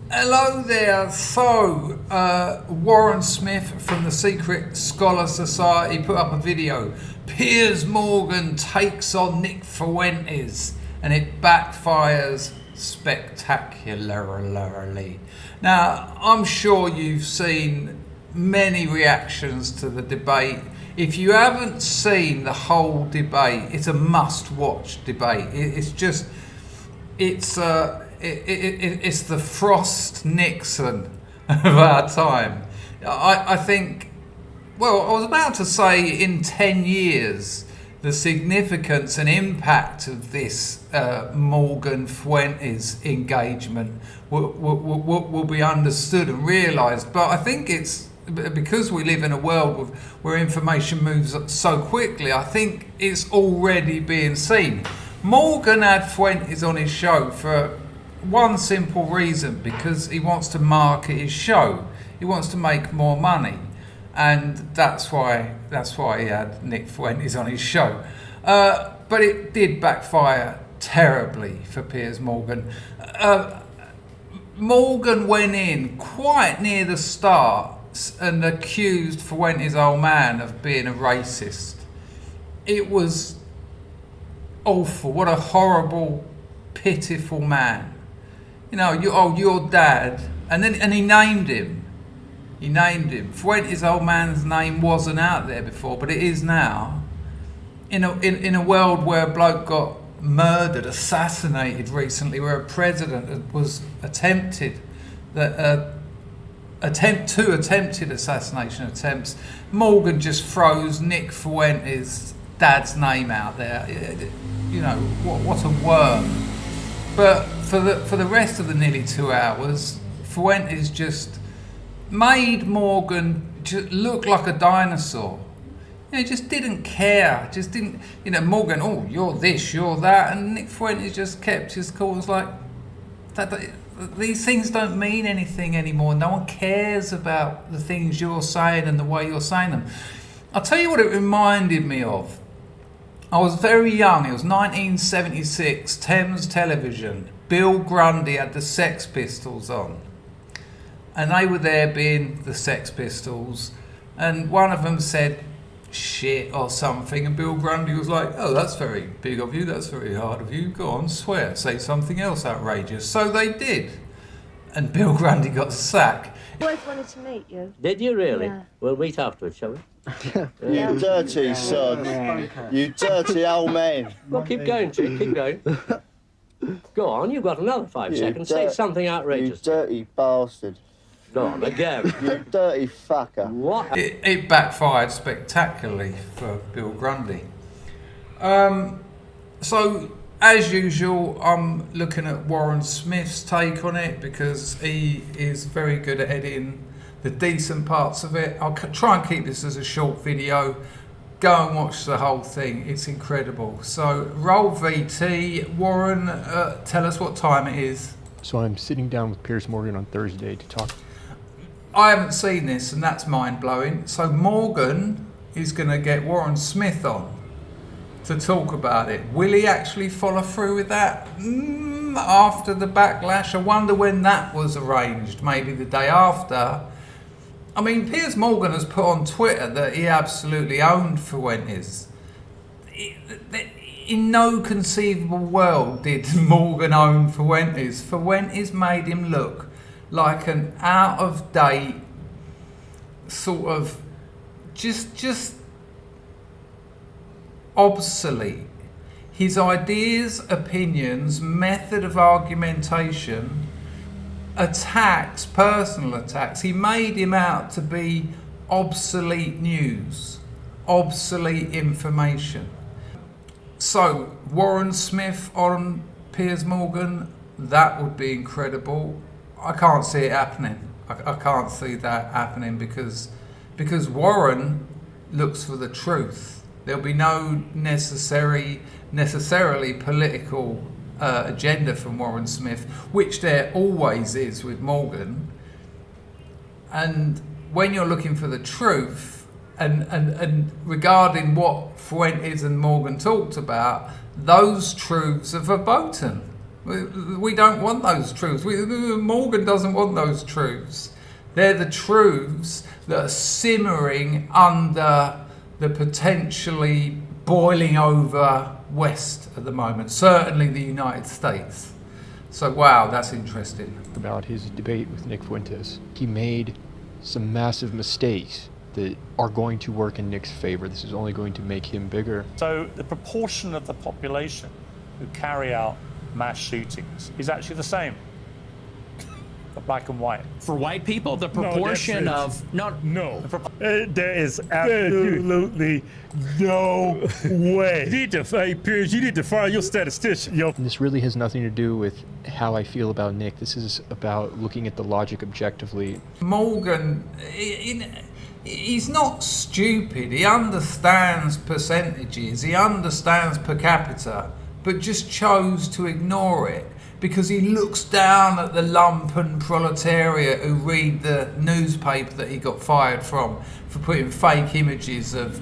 Hello there. So, Warren Smith from the Secret Scholar Society put up a video. Piers Morgan takes on Nick Fuentes and it backfires spectacularly. Now, I'm sure you've seen many reactions to the debate. If you haven't seen the whole debate, it's a must-watch debate. It's the Frost-Nixon of our time. I think, well, I was about to say in 10 years, the significance and impact of this Morgan-Fuentes engagement will be understood and realised. But I think it's, because we live in a world where information moves so quickly, I think it's already being seen. Morgan had Fuentes on his show for one simple reason, because he wants to market his show. He wants to make more money, and that's why he had Nick Fuentes on his show. But it did backfire terribly for Piers Morgan. Morgan went in quite near the start and accused Fuentes' old man of being a racist. It was awful. What a horrible, pitiful man. You know, your dad, and he named him. He named him. Fuentes' old man's name wasn't out there before, but it is now. In a world where a bloke got murdered, assassinated recently, where a president was attempted assassination attempts, Morgan just throws Nick Fuentes' dad's name out there. You know, what a worm. But for the rest of the nearly 2 hours, Fuentes just made Morgan just look like a dinosaur. You know, he just didn't care. Just didn't, you know, Morgan, oh, you're this, you're that, and Nick Fuentes just kept his cool. It was like, these things don't mean anything anymore. No one cares about the things you're saying and the way you're saying them. I'll tell you what it reminded me of. I was very young. It was 1976, Thames Television. Bill Grundy had the Sex Pistols on, and they were there being the Sex Pistols, and one of them said shit or something, and Bill Grundy was like, oh, that's very big of you, that's very hard of you, go on, swear, say something else outrageous. So they did, and Bill Grundy got the sack. I always wanted to meet you. Did you really? Yeah. We'll meet afterwards, shall we? You dirty sod. You dirty old man. Well, keep going, Chick, keep going. Go on, you've got another 5 seconds. Say something outrageous. You dirty bastard. Go on, again. You dirty fucker. What? It backfired spectacularly for Bill Grundy. So, as usual, I'm looking at Warren Smith's take on it, because he is very good at editing the decent parts of it. I'll try and keep this as a short video. Go and watch the whole thing. It's incredible. So, roll VT. Warren, tell us what time it is. So I'm sitting down with Piers Morgan on Thursday to talk. I haven't seen this, and that's mind-blowing. So Morgan is going to get Warren Smith on to talk about it. Will he actually follow through with that after the backlash? I wonder when that was arranged. Maybe the day after. I mean, Piers Morgan has put on Twitter that he absolutely owned Fuentes. In no conceivable world did Morgan own Fuentes. Fuentes made him look like an out-of-date sort of just obsolete. His ideas, opinions, method of argumentation, attacks, personal attacks, he made him out to be obsolete news, obsolete information. So, Warren Smith on Piers Morgan, that would be incredible. I can't see it happening. I can't see that happening because Warren looks for the truth. There'll be no necessarily political agenda from Warren Smith, which there always is with Morgan. And when you're looking for the truth, And regarding what Fuentes and Morgan talked about, those truths are verboten. We don't want those truths. Morgan doesn't want those truths. They're the truths that are simmering under the potentially boiling over West at the moment, certainly the United States. So, wow, that's interesting. About his debate with Nick Fuentes, he made some massive mistakes that are going to work in Nick's favor. This is only going to make him bigger. So the proportion of the population who carry out mass shootings is actually the same for black and white. For white people, the proportion There is absolutely no way. Hey, Piers, you need to fire your statistician. And this really has nothing to do with how I feel about Nick. This is about looking at the logic objectively. Morgan, he's not stupid. He understands percentages. He understands per capita, but just chose to ignore it because he looks down at the lumpen proletariat who read the newspaper that he got fired from for putting fake images of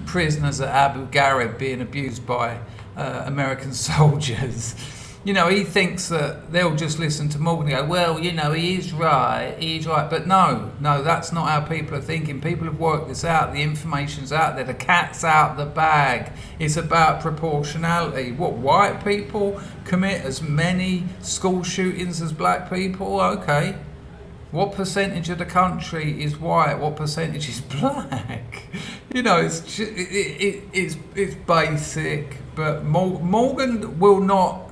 prisoners at Abu Ghraib being abused by American soldiers. You know, he thinks that they'll just listen to Morgan and go, well, you know, he is right. But no, that's not how people are thinking. People have worked this out. The information's out there. The cat's out the bag. It's about proportionality. What, white people commit as many school shootings as black people? Okay. What percentage of the country is white? What percentage is black? You know, it's basic. But Morgan will not...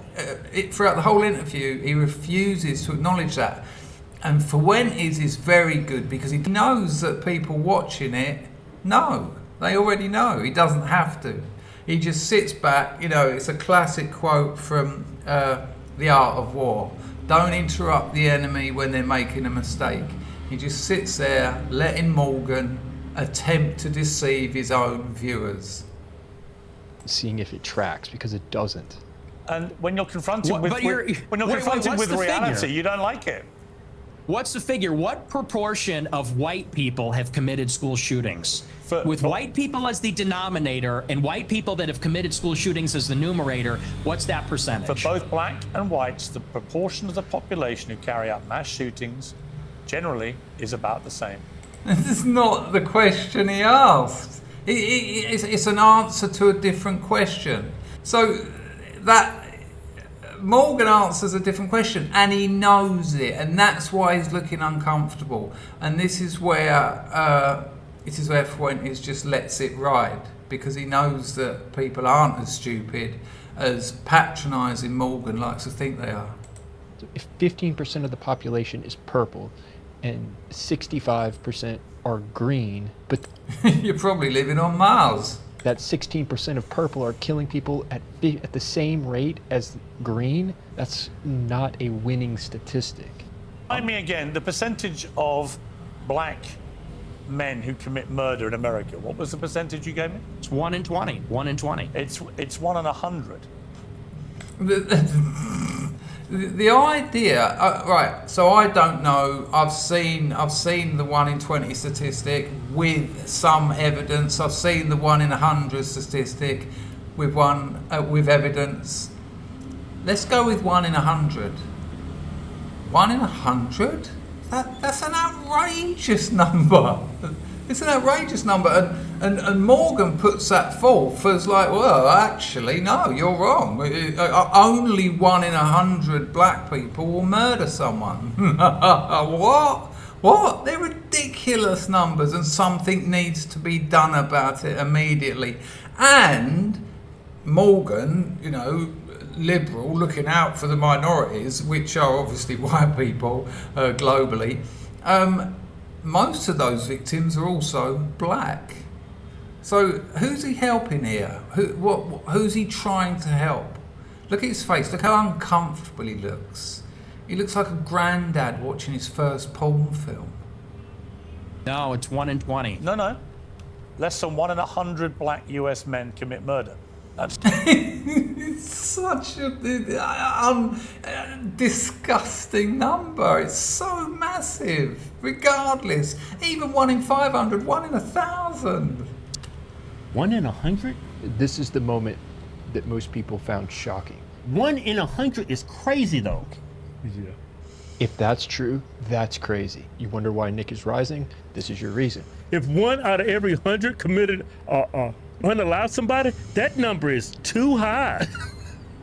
throughout the whole interview, he refuses to acknowledge that. And Fuentes is very good because he knows that people watching it know. They already know. He doesn't have to. He just sits back. You know, it's a classic quote from The Art of War. Don't interrupt the enemy when they're making a mistake. He just sits there letting Morgan attempt to deceive his own viewers. Seeing if it tracks, because it doesn't. And when you're confronted with reality, you don't like it. What's the figure? What proportion of white people have committed school shootings? With white people as the denominator and white people that have committed school shootings as the numerator, what's that percentage? For both black and whites, the proportion of the population who carry out mass shootings generally is about the same. This is not the question he asked. It's an answer to a different question. So that Morgan answers a different question, and he knows it, and that's why he's looking uncomfortable. And this is where Fuentes just lets it ride, because he knows that people aren't as stupid as patronising Morgan likes to think they are. If 15% of the population is purple and 65% are green, but you're probably living on Mars. That 16% of purple are killing people at the same rate as green, that's not a winning statistic. Remind me again, the percentage of black men who commit murder in America, what was the percentage you gave me? It's 1 in 20. 1 in 20. It's 1 in 100. The idea, right? So I don't know. I've seen the 1 in 20 statistic with some evidence. I've seen the 1 in 100 statistic with evidence. Let's go with 1 in 100. 1 in 100? That's an outrageous number. It's an outrageous number, and Morgan puts that forth as like, well, actually, no, you're wrong. Only 1 in 100 black people will murder someone. What? They're ridiculous numbers, and something needs to be done about it immediately. And Morgan, you know, liberal, looking out for the minorities, which are obviously white people globally. Most of those victims are also black. So who's he helping here? Who's he trying to help? Look at his face. Look how uncomfortable he looks. He looks like a granddad watching his first porn film. No, it's 1 in 20. No. Less than 1 in 100 black US men commit murder. It's such a disgusting number. It's so massive, regardless. Even 1 in 500, 1 in 1,000. 1 in 100? This is the moment that most people found shocking. 1 in 100 is crazy, though. Yeah. If that's true, that's crazy. You wonder why Nick is rising? This is your reason. If 1 out of every 100 committed unallowed somebody, that number is too high.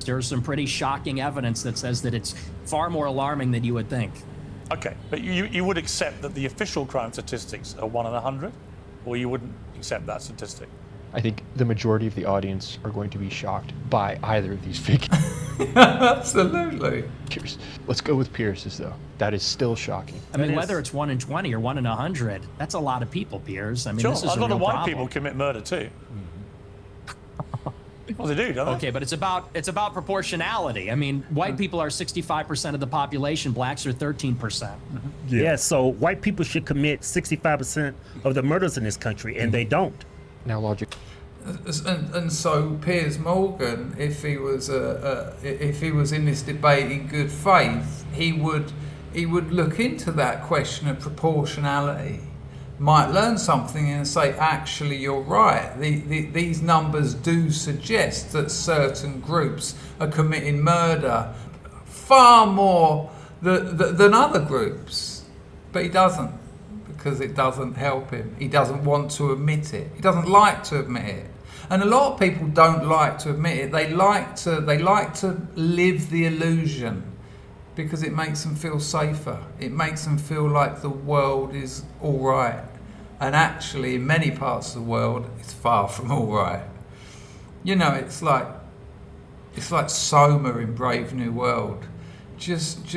There's some pretty shocking evidence that says that it's far more alarming than you would think. Okay, but you would accept that the official crime statistics are 1 in 100, or you wouldn't accept that statistic? I think the majority of the audience are going to be shocked by either of these figures. Absolutely. Piers. Let's go with Pierce's, though. That is still shocking. I mean, whether it's 1 in 20 or 1 in 100, that's a lot of people, Piers. I mean, Sure, this is a lot of real white problem. people commit murder too. Well, they do, don't they? Okay, but it's about proportionality. I mean, white people are 65% of the population. Blacks are 13%. Yeah, so white people should commit 65% of the murders in this country, and they don't. Now, logic. And so Piers Morgan, if he was in this debate in good faith, he would look into that question of proportionality, might learn something and say, actually, you're right. These numbers do suggest that certain groups are committing murder far more than other groups, but he doesn't, because it doesn't help him. He doesn't want to admit it. He doesn't like to admit it. And a lot of people don't like to admit it. They like to live the illusion because it makes them feel safer. It makes them feel like the world is all right. And actually, in many parts of the world, it's far from all right. You know, it's like Soma in Brave New World. Just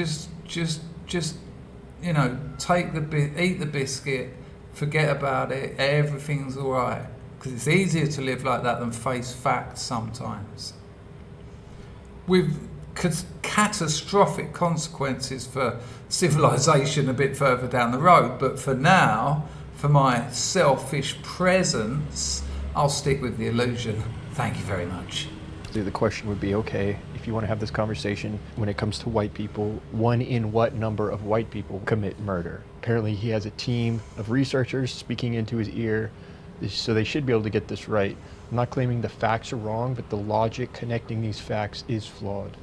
you know, eat the biscuit, forget about it, everything's all right. Because it's easier to live like that than face facts sometimes. With catastrophic consequences for civilization a bit further down the road. But for now, for my selfish presence, I'll stick with the illusion. Thank you very much. The question would be, okay, if you want to have this conversation when it comes to white people, 1 in what number of white people commit murder? Apparently he has a team of researchers speaking into his ear, so they should be able to get this right. I'm not claiming the facts are wrong, but the logic connecting these facts is flawed.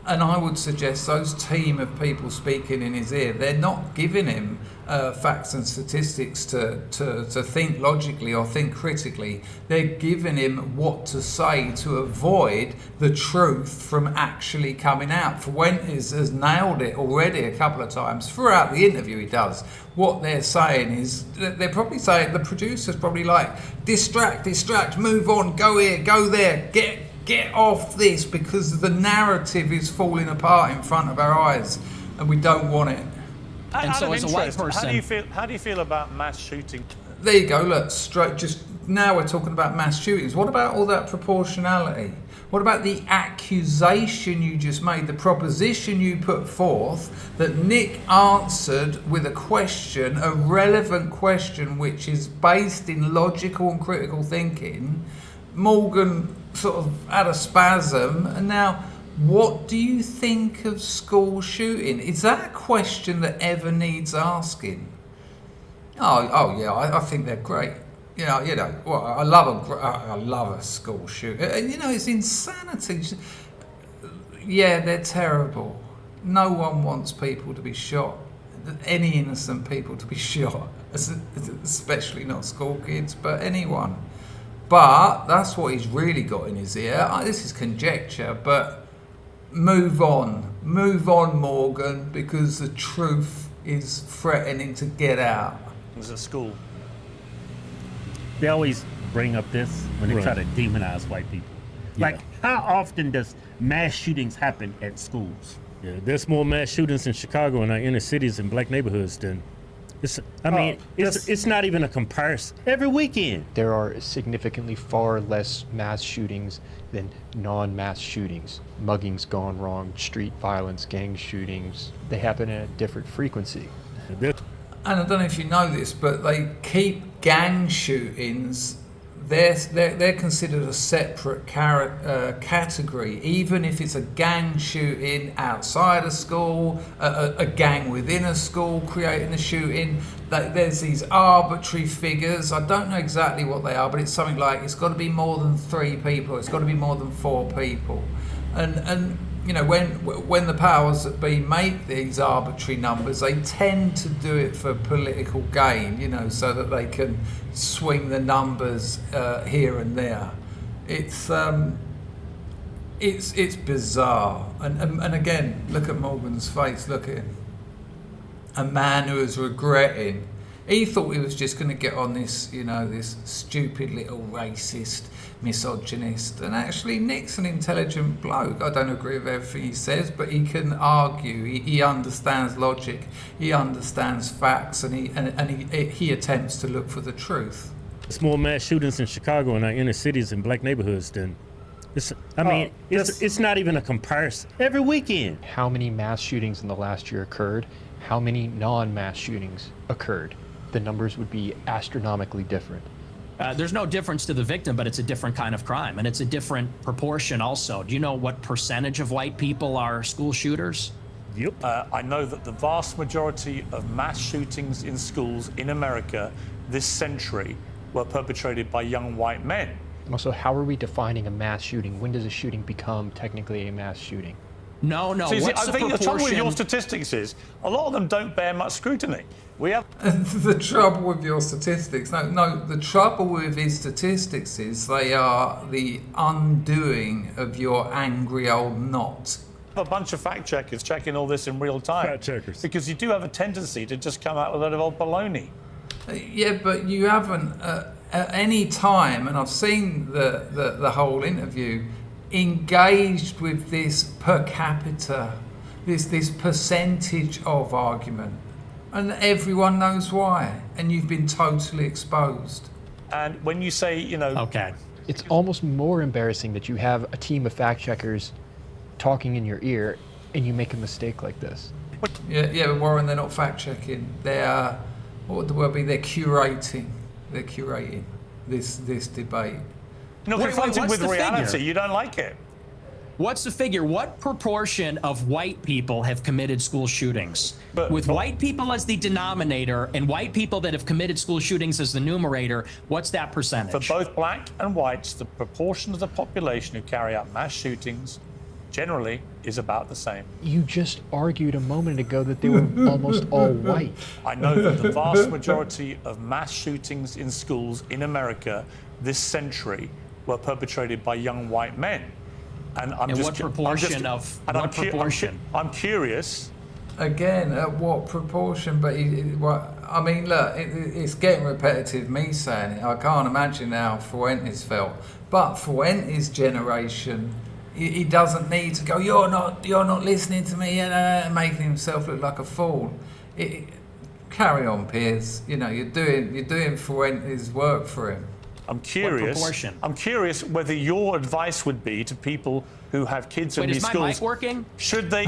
And I would suggest those team of people speaking in his ear, they're not giving him facts and statistics to think logically or think critically. They're giving him what to say to avoid the truth from actually coming out. Fuentes has nailed it already a couple of times. Throughout the interview he does. What they're saying is, they're probably saying, the producer's probably like, distract, move on, go here, go there, get off this, because the narrative is falling apart in front of our eyes and we don't want it. And so as a white person, how do you feel about mass shooting? There you go, look, just now we're talking about mass shootings. What about all that proportionality? What about the accusation you just made, the proposition you put forth that Nick answered with a question, a relevant question which is based in logical and critical thinking? Morgan sort of had a spasm, and now what do you think of school shooting? Is that a question that ever needs asking? Oh yeah, I think they're great. You know. Well, I love a school shooting. You know, it's insanity. Yeah, they're terrible. No one wants people to be shot. Any innocent people to be shot, especially not school kids, but anyone. But that's what he's really got in his ear. This is conjecture, but move on, Morgan, because the truth is threatening to get out. It was at school. They always bring up this when they try to demonize white people. Like, how often does mass shootings happen at schools? Yeah, there's more mass shootings in Chicago and our inner cities and black neighborhoods than. It's not even a comparison. Every weekend. There are significantly far less mass shootings than non-mass shootings. Muggings gone wrong, street violence, gang shootings. They happen at a different frequency. And I don't know if you know this, but they keep gang shootings they're considered a separate category, even if it's a gang shooting outside a school, a gang within a school creating a shooting. There's these arbitrary figures. I don't know exactly what they are, but it's something like it's got to be more than 3 people. It's got to be more than 4 people, and you know, when the powers that be make these arbitrary numbers, they tend to do it for political gain, you know, so that they can swing the numbers here and there. It's bizarre, and again, look at Morgan's face. Look at him, a man who is regretting. He thought he was just going to get on this, you know, this stupid little racist, misogynist. And actually, Nick's an intelligent bloke. I don't agree with everything he says, but he can argue. He understands logic. He understands facts, and he attempts to look for the truth. It's more mass shootings in Chicago and our inner cities and black neighborhoods than. It's not even a comparison. Every weekend. How many mass shootings in the last year occurred? How many non-mass shootings occurred? The numbers would be astronomically different. There's no difference to the victim, but it's a different kind of crime, and it's a different proportion also. Do you know what percentage of white people are school shooters? Yep. I know that the vast majority of mass shootings in schools in America this century were perpetrated by young white men. Also, how are we defining a mass shooting? When does a shooting become technically a mass shooting? No. See, What's I think the trouble with your proportion? statistics is a lot of them don't bear much scrutiny. We have The trouble with your statistics, the trouble with his statistics is they are the undoing of your angry old knot. a bunch of fact checkers checking all this in real time. Fact checkers. Because you do have a tendency to just come out with a load of old baloney. Yeah, but you haven't at any time, and I've seen the whole interview, engaged with this per capita, this percentage of argument. And everyone knows why, and you've been totally exposed. And when you say, you know... Okay. It's almost more embarrassing that you have a team of fact checkers talking in your ear and you make a mistake like this. Yeah, but Warren, they're not fact checking. They're, what would the word be? They're curating. They're curating this debate. You're not confronted what's with the reality. figure? You don't like it. What's the figure? What proportion of white people have committed school shootings? With white people as the denominator and white people that have committed school shootings as the numerator, what's that percentage? For both black and whites, the proportion of the population who carry out mass shootings generally is about the same. You just argued a moment ago that they were almost all white. I know that the vast majority of mass shootings in schools in America this century were perpetrated by young white men. And what proportion of what proportion? I'm curious. Again, at what proportion? But I mean, look, it's getting repetitive. Me saying it, I can't imagine how Fuentes felt. But Fuentes' generation, he doesn't need to go. You're not listening to me, and making himself look like a fool. Carry on, Piers. You know, you're doing Fuentes' work for him. I'm curious whether your advice would be to people who have kids in these schools. Wait, is my mic working? Should they?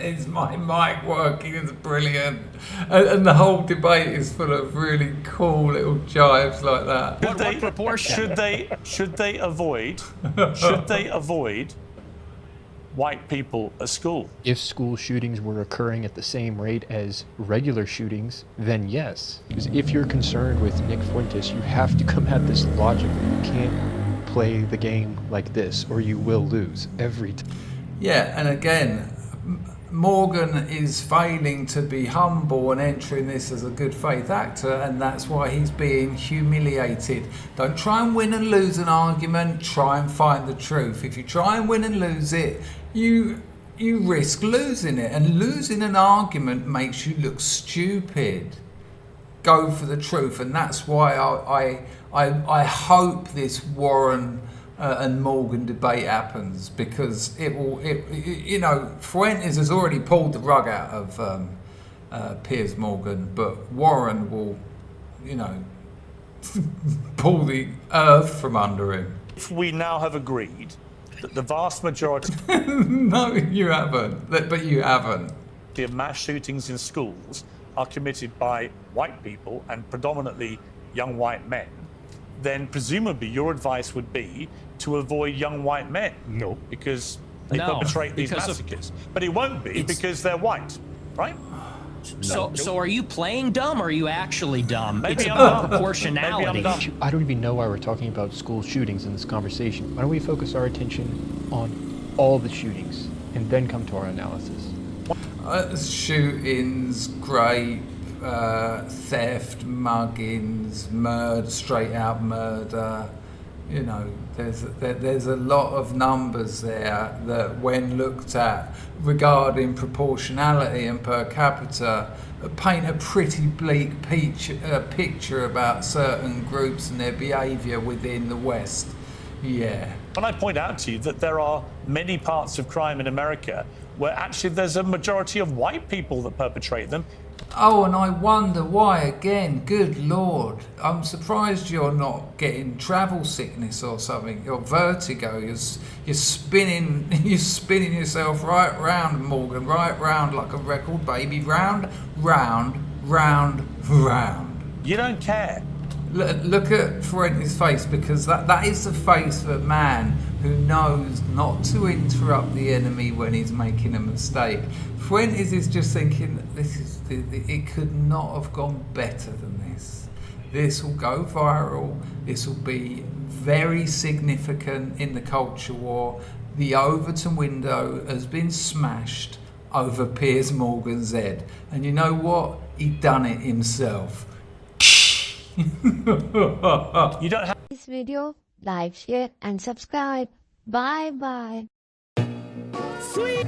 Is my mic working? It's brilliant, and the whole debate is full of really cool little jibes like that. What proportion? Should they avoid white people at school? If school shootings were occurring at the same rate as regular shootings, then yes. Because if you're concerned with Nick Fuentes, you have to come at this logically. You can't play the game like this, or you will lose every time. Yeah, and again, Morgan is failing to be humble and entering this as a good faith actor, and that's why he's being humiliated. Don't try and win and lose an argument, try and find the truth. If you try and win and lose it, you risk losing it, and losing an argument makes you look stupid. Go for the truth, and that's why I hope this Warren and Morgan debate happens, because it will. You know, Fuentes has already pulled the rug out of Piers Morgan, but Warren will, you know, pull the earth from under him. If we now have agreed that the vast majority No, you haven't. But you haven't. of mass shootings in schools are committed by white people and predominantly young white men, then presumably your advice would be to avoid young white men. No. Because they perpetrate these massacres. But it won't be because they're white, right? So are you playing dumb or are you actually dumb? Maybe it's I'm about dumb. proportionality. Maybe I'm dumb. I don't even know why we're talking about school shootings in this conversation. Why don't we focus our attention on all the shootings and then come to our analysis? Shootings, rape, theft, muggings, murder, straight out murder. You know, there's a lot of numbers there that, when looked at regarding proportionality and per capita, paint a pretty bleak picture about certain groups and their behaviour within the West. Yeah. When I point out to you that there are many parts of crime in America where actually there's a majority of white people that perpetrate them. Oh, and I wonder why again. Good Lord. I'm surprised you're not getting travel sickness or something, or vertigo. You're spinning yourself right round, Morgan, right round like a record, baby. Round, round, round, round. You don't care. Look at Fuentes' face, because that is the face of a man who knows not to interrupt the enemy when he's making a mistake. Fuentes is just thinking, it could not have gone better than this. This will go viral. This will be very significant in the culture war. The Overton window has been smashed over Piers Morgan's head. And you know what? He done it himself. You don't have this video, like, share and subscribe. Bye bye. Sweet.